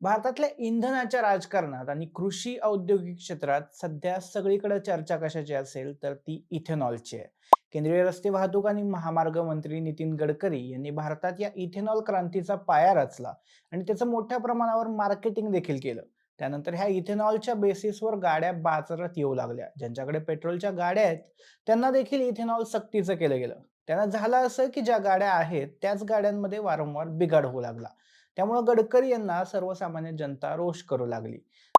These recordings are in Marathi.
भारतातल्या इंधनाच्या राजकारणात आणि कृषी औद्योगिक क्षेत्रात सध्या सगळीकडे चर्चा कशाची असेल तर ती इथेनॉलची आहे. केंद्रीय रस्ते वाहतूक आणि महामार्ग मंत्री नितीन गडकरी यांनी भारतात या इथेनॉल क्रांतीचा पाया रचला आणि त्याचं मोठ्या प्रमाणावर मार्केटिंग देखील केलं. त्यानंतर ह्या इथेनॉलच्या बेसिसवर गाड्या बाजारात येऊ लागल्या. ज्यांच्याकडे पेट्रोलच्या गाड्या आहेत त्यांना देखील इथेनॉल सक्तीचं केलं गेलं. त्यांना झालं असं की ज्या गाड्या आहेत त्याच गाड्यांमध्ये वारंवार बिघाड होऊ लागला. त्यामुळे गडकरी यांना सर्वसामान्य जनता रोष करू लागली.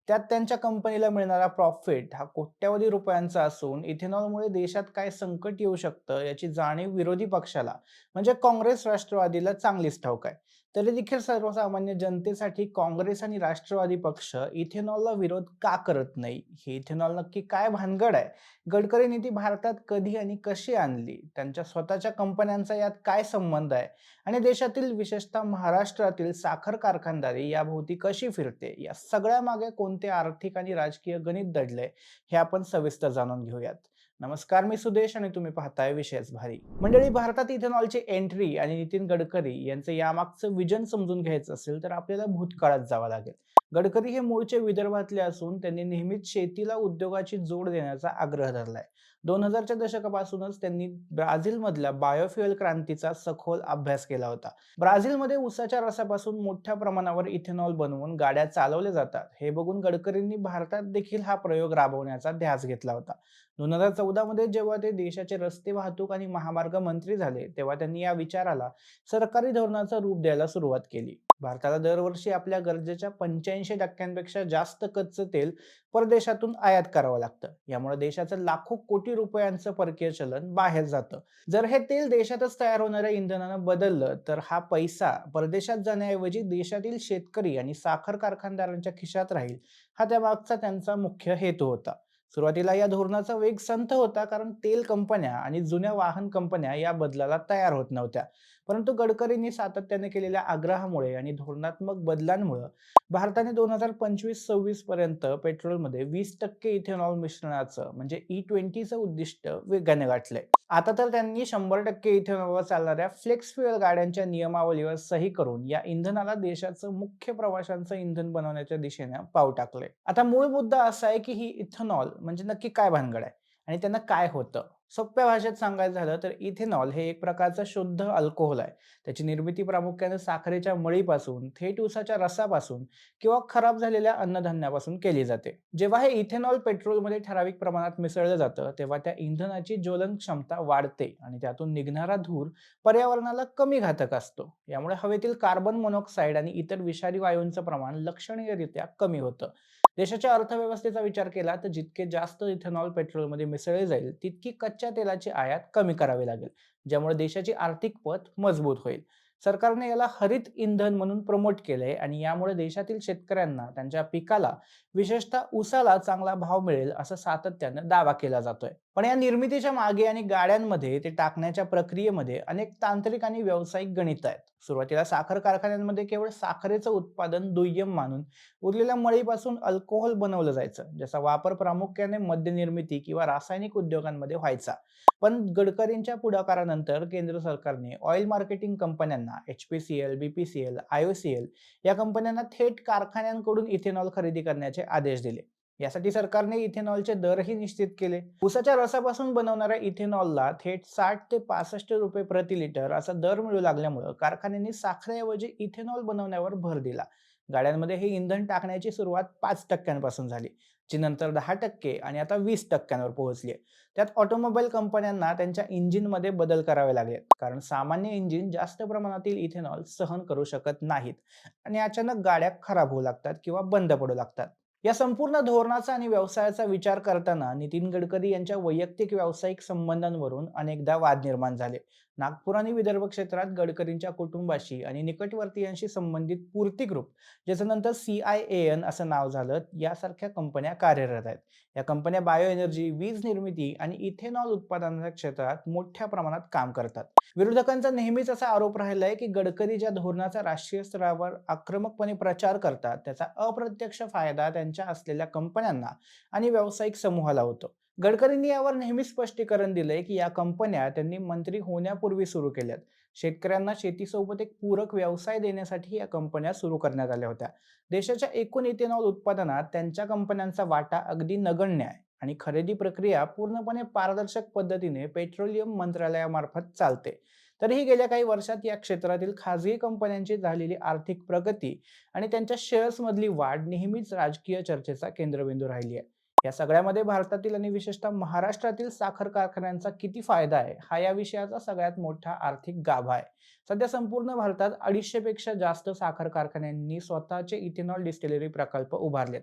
त्यात त्यांच्या कंपनीला मिळणारा प्रॉफिट हा कोट्यवधी रुपयांचा असून इथेनॉलमुळे देशात काय संकट येऊ शकतं याची जाणीव विरोधी पक्षाला म्हणजे काँग्रेस राष्ट्रवादीला चांगलीच ठाऊक आहे. तरी देखील सर्वसामान्य जनतेसाठी काँग्रेस आणि राष्ट्रवादी पक्ष इथेनॉलला विरोध का करत नाही? हे इथेनॉल नक्की काय भानगड आहे? गडकरींनी ती भारतात कधी आणि कशी आणली? त्यांच्या स्वतःच्या कंपन्यांचा यात काय संबंध आहे? आणि देशातील विशेषतः महाराष्ट्रातील साखर कारखानदारी याभोवती कशी फिरते, या सगळ्या मागे कोणते आर्थिक आणि राजकीय गणित दडले, हे आपण सविस्तर जाणून घेऊयात. नमस्कार, मी सुदेश आणि तुम्ही पाहताय विशेष भारी. मंडळी, भारतात इथेनॉलची एंट्री आणि नितीन गडकरी यांचं यामागचं विजन समजून घ्यायचं असेल तर आपल्याला भूतकाळात जावं लागेल. गडकरी हे मूळचे विदर्भातले असून त्यांनी नेहमीच शेतीला उद्योगाची जोड देण्याचा आग्रह धरलाय. 2000च्या दशकापासूनच त्यांनी ब्राझीलमधल्या बायोफ्युएल क्रांतीचा सखोल अभ्यास केला होता. ब्राझीलमध्ये उसाच्या रसापासून मोठ्या प्रमाणावर इथेनॉल बनवून गाड्या चालवल्या जातात हे बघून गडकरींनी भारतात देखील हा प्रयोग राबवण्याचा ध्यास घेतला होता. 2014 मध्ये जेव्हा ते देशाचे रस्ते वाहतूक आणि महामार्ग मंत्री झाले तेव्हा त्यांनी या विचाराला सरकारी धोरणाचं रूप द्यायला सुरुवात केली. भारताला दरवर्षी आपल्या गरजेच्या 85% जास्त कच्चं तेल परदेशातून आयात करावं लागतं. यामुळे देशाचं लाखो कोटी रुपयांचं परकीय चलन बाहेर जातं. जर हे तेल देशातच तयार होणाऱ्या इंधनानं बदललं तर हा पैसा परदेशात जाण्याऐवजी देशातील शेतकरी आणि साखर कारखानदारांच्या खिशात राहील. हा त्यामागचा त्यांचा मुख्य हेतू होता. सुरुवातीला या धोरणाचा वेग संथ होता कारण तेल कंपन्या आणि जुन्या वाहन कंपन्या या बदलाला तयार होत नव्हत्या. परंतु गडकरींनी सातत्याने केलेल्या आग्रहामुळे आणि धोरणात्मक बदलांमुळे भारताने 2025-26 पर्यंत पेट्रोलमध्ये 20% इथेनॉल मिश्रणाचं म्हणजे E20चं उद्दिष्ट वेगाने गाठलंय. आता तर त्यांनी 100% इथेनॉलवर चालणाऱ्या फ्लेक्स फ्युएल गाड्यांच्या नियमावलीवर सही करून या इंधनाला देशाचं मुख्य प्रवाशांचं इंधन बनवण्याच्या दिशेने पाऊल टाकलंय. आता मूळ मुद्दा असा आहे की ही इथेनॉल म्हणजे नक्की काय भानगड आहे आणि त्यांना काय होतं? सोप्या भाषेत सांगायचं झालं तर इथेनॉल हे एक प्रकारचं शुद्ध अल्कोहोल आहे. त्याची निर्मिती प्रामुख्याने साखरेच्या मळीपासून, थेट उसाच्या रसापासून किंवा खराब झालेल्या अन्नधान्यापासून केली जाते. जेव्हा हे इथेनॉल पेट्रोलमध्ये ठराविक प्रमाणात मिसळलं जातं, तेव्हा त्या इंधनाची ज्वलन क्षमता वाढते आणि त्यातून निघणारा धूर पर्यावरणाला कमी घातक असतो. यामुळे हवेतील कार्बन मोनॉक्साईड आणि इतर विषारी वायूंचं प्रमाण लक्षणीयरित्या कमी होतं. देशाच्या अर्थव्यवस्थेचा विचार केला तर जितके जास्त इथेनॉल पेट्रोलमध्ये मिसळले जाईल, तितकी कच्च्या तेलाची आयात कमी करावी लागेल, ज्यामुळे देशाची आर्थिक पत मजबूत होईल. सरकारने याला हरित इंधन म्हणून प्रमोट केलंय आणि यामुळे देशातील शेतकऱ्यांना त्यांच्या पिकाला, विशेषतः ऊसाला चांगला भाव मिळेल असा सातत्याने दावा केला जातोय. पण या निर्मितीच्या मागे आणि गाड्यांमध्ये ते टाकण्याच्या प्रक्रियेमध्ये अनेक तांत्रिक आणि व्यावसायिक गणित आहेत. सुरुवातीला साखर कारखान्यांमध्ये केवळ साखरेचं उत्पादन दुय्यम मानून उरलेल्या मळीपासून अल्कोहोल बनवलं जायचं, ज्याचा वापर प्रामुख्याने मद्य निर्मिती किंवा रासायनिक उद्योगांमध्ये व्हायचा. पण गडकरींच्या पुढाकारानंतर केंद्र सरकारने ऑइल मार्केटिंग कंपन्यांना HPCL, BPCL, IOCL या कंपन्यांना थेट कारखान्यांकडून इथेनॉल खरेदी करण्याचे आदेश दिले. यासाठी सरकारने इथेनॉलचे दरही निश्चित केले. उसाच्या रसापासून बनवणाऱ्या इथेनॉलला थेट 60 ते 65 रुपये प्रति लिटर असा दर मिळू लागल्यामुळे कारखान्यांनी साखरेऐवजी इथेनॉल बनवण्यावर भर दिला. गाड्यांमध्ये हे इंधन टाकण्याची सुरुवात 5% झाली, जी नंतर 10% आणि आता 20% पोहोचली आहे. त्यात ऑटोमोबाईल कंपन्यांना त्यांच्या इंजिनमध्ये बदल करावे लागले कारण सामान्य इंजिन जास्त प्रमाणातील इथेनॉल सहन करू शकत नाहीत आणि अचानक गाड्या खराब होऊ लागतात किंवा बंद पडू लागतात. या संपूर्ण धोरणाचा आणि व्यवसायाचा विचार करताना नितीन गडकरी यांच्या वैयक्तिक व्यावसायिक संबंधांवरून अनेकदा वाद निर्माण झाले. नागपूर आणि विदर्भ क्षेत्रात गडकरींच्या कुटुंबाशी आणि निकटवर्तीयांशी संबंधित पूर्ती ग्रुप, ज्याचं नंतर CIAN असं नाव झालं, यासारख्या कंपन्या कार्यरत आहेत. या कंपन्या बायो एनर्जी, वीज निर्मिती आणि इथेनॉल उत्पादनाच्या क्षेत्रात मोठ्या प्रमाणात काम करतात. विरोधकांचा नेहमीच असा आरोप राहिलाय की गडकरी ज्या धोरणाचा राष्ट्रीय स्तरावर आक्रमकपणे प्रचार करतात त्याचा अप्रत्यक्ष फायदा त्यांच्या असलेल्या कंपन्यांना आणि व्यावसायिक समूहाला होतो. गडकरींनी यावर नेहमी स्पष्टीकरण दिलंय की या कंपन्या त्यांनी मंत्री होण्यापूर्वी सुरू केल्यात. शेतकऱ्यांना शेतीसोबत एक पूरक व्यवसाय देण्यासाठी या कंपन्या सुरू करण्यात आल्या होत्या. देशाच्या एकूण इथेनॉल उत्पादनात त्यांच्या कंपन्यांचा वाटा अगदी नगण्य आहे आणि खरेदी प्रक्रिया पूर्णपणे पारदर्शक पद्धतीने पेट्रोलियम मंत्रालयामार्फत चालते. तरीही गेल्या काही वर्षात या क्षेत्रातील खासगी कंपन्यांची झालेली आर्थिक प्रगती आणि त्यांच्या शेअर्समधली वाढ नेहमीच राजकीय चर्चेचा केंद्रबिंदू राहिली आहे. या सगळ्यामध्ये भारतातील आणि विशेषतः महाराष्ट्रातील साखर कारखान्यांचा किती फायदा आहे, हा या विषयाचा सगळ्यात मोठा आर्थिक गाभा आहे. सध्या संपूर्ण भारतात 250 पेक्षा जास्त साखर कारखान्यांनी स्वतःचे इथेनॉल डिस्टिलरी प्रकल्प उभारलेत.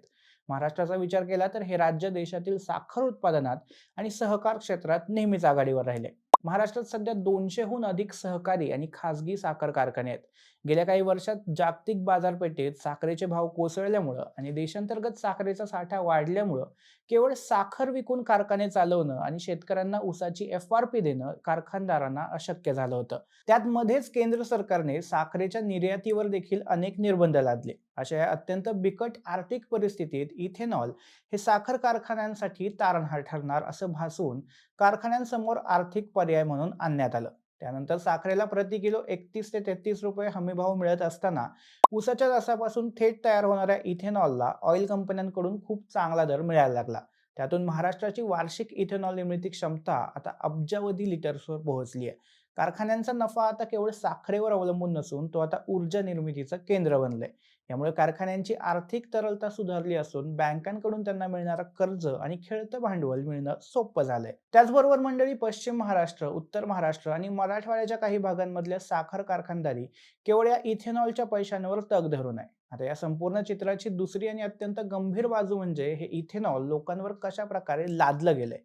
महाराष्ट्राचा विचार केला तर हे राज्य देशातील साखर उत्पादनात आणि सहकार क्षेत्रात नेहमीच आघाडीवर राहिले. महाराष्ट्रात सध्या 200हून अधिक सहकारी आणि खासगी साखर कारखाने आहेत. गेल्या काही वर्षात जागतिक बाजारपेठेत साखरेचे भाव कोसळल्यामुळं आणि देशांतर्गत साखरेचा साठा वाढल्यामुळं केवळ साखर विकून कारखाने चालवणं आणि शेतकऱ्यांना ऊसाची FRP देणं कारखानदारांना अशक्य झालं होतं. त्यात मध्येच केंद्र सरकारने साखरेच्या निर्यातीवर देखील अनेक निर्बंध लादले. अशा या अत्यंत बिकट आर्थिक परिस्थितीत इथेनॉल हे साखर कारखान्यांसाठी तारणहार ठरणार असं भासवून कारखान्यांसमोर आर्थिक पर्याय म्हणून आणण्यात आलं. त्यानंतर साखरेला प्रति किलो 31 ते 33 रुपये हमीभाव मिळत असताना ऊसाच्या रसापासून थेट तयार होणाऱ्या इथेनॉलला ऑइल कंपन्यांकडून खूप चांगला दर मिळायला लागला. त्यातून महाराष्ट्राची वार्षिक इथेनॉल निर्मिती क्षमता आता अब्जावधी लिटर्सवर पोहोचली आहे. कारखान्यांचा नफा आता केवळ साखरेवर अवलंबून नसून तो आता ऊर्जा निर्मितीचं केंद्र बनलंय. यामुळे कारखान्यांची आर्थिक तरलता सुधारली असून बँकांकडून त्यांना मिळणारं कर्ज आणि खेळतं भांडवल मिळणं सोपं झालंय. त्याचबरोबर मंडळी, पश्चिम महाराष्ट्र, उत्तर महाराष्ट्र आणि मराठवाड्याच्या काही भागांमधल्या साखर कारखानदारी केवळ या इथेनॉलच्या पैशांवर तग धरून आहे. आता या संपूर्ण चित्राची दुसरी आणि अत्यंत गंभीर बाजू म्हणजे हे इथेनॉल लोकांवर कशा प्रकारे लादलं गेलंय.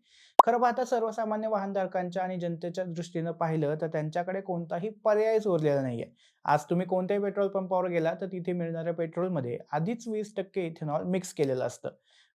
खरं पाहता सर्वसामान्य वाहनधारकांच्या आणि जनतेच्या दृष्टीनं पाहिलं तर त्यांच्याकडे कोणताही पर्यायच उरलेला नाहीये. आज तुम्ही कोणत्याही पेट्रोल पंपावर गेला तर तिथे मिळणाऱ्या पेट्रोलमध्ये आधीच 20% इथेनॉल मिक्स केलेलं असतं.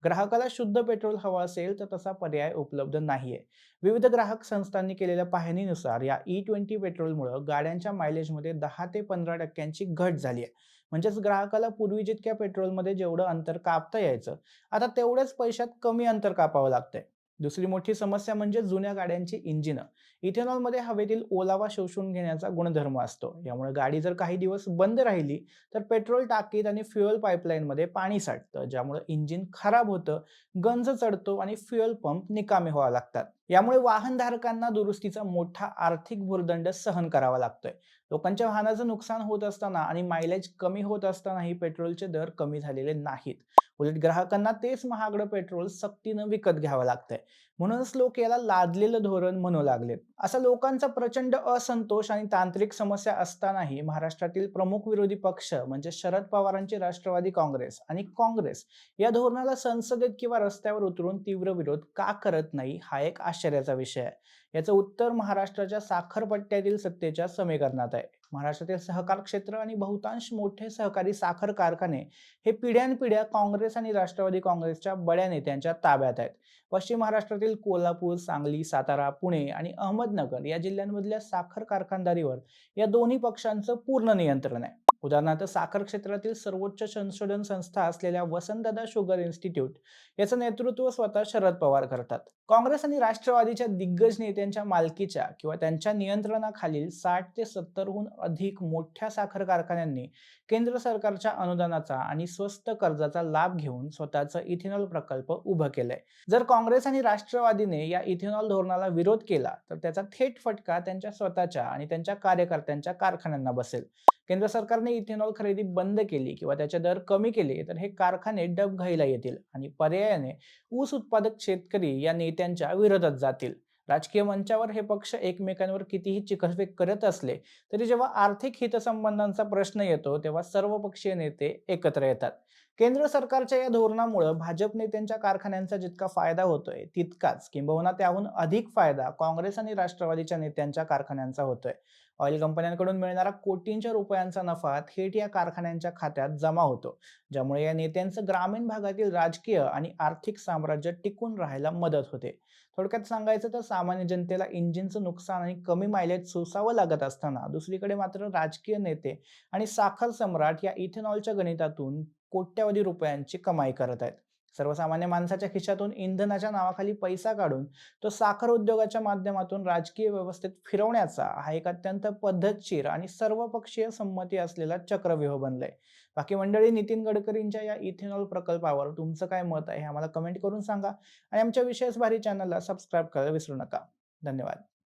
ग्राहकाला शुद्ध पेट्रोल हवं असेल तर तसा पर्याय उपलब्ध नाहीये. विविध ग्राहक संस्थांनी केलेल्या पाहणीनुसार या E20 पेट्रोलमुळे गाड्यांच्या मायलेजमध्ये 10 ते 15% घट झाली आहे. म्हणजेच ग्राहकाला पूर्वी जितक्या पेट्रोलमध्ये जेवढं अंतर कापता यायचं, आता तेवढ्याच पैशात कमी अंतर कापावं लागतंय. दुसरी मोठी समस्या म्हणजे जुन्या गाड्यांची इंजिनं. इथेनॉलमध्ये हवेतील ओलावा शोषून घेण्याचा गुणधर्म असतो. यामुळे गाडी जर काही दिवस बंद राहिली तर पेट्रोल टाकीत आणि फ्युएल पाईपलाईनमध्ये पाणी साठतं, ज्यामुळे इंजिन खराब होतं, गंज चढतो आणि फ्युएल पंप निकामी व्हावे लागतात. यामुळे वाहनधारकांना दुरुस्तीचा मोठा आर्थिक भुर्दंड सहन करावा लागतोय. लोकांच्या वाहनाचं नुकसान होत असताना आणि मायलेज कमी होत असतानाही पेट्रोलचे दर कमी झालेले नाहीत. उलट ग्राहकांना तेच महागडं पेट्रोल सक्तीनं विकत घ्यावं लागतंय. म्हणूनच लोक याला लादलेलं धोरण म्हणू लागलेत. असा लोकांचा प्रचंड असंतोष आणि तांत्रिक समस्या असतानाही महाराष्ट्रातील प्रमुख विरोधी पक्ष म्हणजे शरद पवारांचे राष्ट्रवादी काँग्रेस आणि काँग्रेस या धोरणाला संसदेत किंवा रस्त्यावर उतरून तीव्र विरोध का करत नाही, हा एक आश्चर्याचा विषय आहे. याचं उत्तर महाराष्ट्राच्या साखरपट्ट्यातील सत्तेच्या समीकरणात आहे. महाराष्ट्रातील सहकार क्षेत्र आणि बहुतांश मोठे सहकारी साखर कारखाने हे पिढ्यानपिढ्या काँग्रेस आणि राष्ट्रवादी काँग्रेसच्या बड्या नेत्यांच्या ताब्यात आहेत. पश्चिम महाराष्ट्रातील कोल्हापूर, सांगली, सातारा, पुणे आणि अहमदनगर या जिल्ह्यांमधल्या साखर कारखानदारीवर या दोन्ही पक्षांचं पूर्ण नियंत्रण आहे. उदाहरणार्थ, साखर क्षेत्रातील सर्वोच्च संशोधन संस्था असलेल्या वसंतदादा शुगर इन्स्टिट्यूट याचं नेतृत्व स्वतः शरद पवार करतात. काँग्रेस आणि राष्ट्रवादीच्या दिग्गज नेत्यांच्या मालकीच्या किंवा त्यांच्या नियंत्रणाखालील 60 ते 70हून अधिक मोठ्या साखर कारखान्यांनी केंद्र सरकारच्या अनुदानाचा आणि स्वस्त कर्जाचा लाभ घेऊन स्वतःचा इथेनॉल प्रकल्प उभं केलंय. जर काँग्रेस आणि राष्ट्रवादीने या इथेनॉल धोरणाला विरोध केला तर त्याचा थेट फटका त्यांच्या स्वतःच्या आणि त्यांच्या कार्यकर्त्यांच्या कारखान्यांना बसेल. केंद्र सरकारने इथेनॉल खरेदी बंद केली किंवा त्याचे दर कमी केले तर हे कारखाने डबघाईला येतील आणि पर्यायाने ऊस उत्पादक शेतकरी या नेत्यांच्या विरोधात जातील. राजकीय मंचावर हे पक्ष एकमेकांवर कितीही चिखलफेक करत असले तरी जेव्हा आर्थिक हितसंबंधांचा प्रश्न येतो तेव्हा सर्व पक्षीय नेते एकत्र येतात. केंद्र सरकारच्या या धोरणामुळे भाजप नेत्यांच्या कारखान्यांचा जितका फायदा होतोय तितकाच किंबहुना त्याहून अधिक फायदा काँग्रेस आणि राष्ट्रवादीच्या नेत्यांच्या कारखान्यांचा होतोय. ऑइल कंपन्यांकडून मिळणारा कोटींच्या रुपयांचा नफा थेट या कारखान्यांच्या खात्यात जमा होतो, ज्यामुळे या नेत्यांचं ग्रामीण भागातील राजकीय आणि आर्थिक साम्राज्य टिकून राहायला मदत होते. थोडक्यात सांगायचं तर सामान्य जनतेला इंजिनचं नुकसान आणि कमी मायलेज सोसावं लागत असताना दुसरीकडे मात्र राजकीय नेते आणि साखर सम्राट या इथेनॉलच्या गणितातून कोट्यवधी रुपयांची कमाई करत आहेत. सर्वसामान्य माणसाच्या खिशातून इंधनाच्या नावाखाली पैसा काढून तो साखर उद्योगाच्या माध्यमातून राजकीय व्यवस्थेत फिरवण्याचा हा एक अत्यंत पद्धतशीर आणि सर्वपक्षीय संमती असलेला चक्रव्यूह बनलाय. बाकी मंडळी, नितीन गडकरींच्या या इथेनॉल प्रकल्पावर तुमचं काय मत आहे हे आम्हाला कमेंट करून सांगा आणि आमच्या विशेष भारी चॅनलला सबस्क्राईब करायला विसरू नका. धन्यवाद.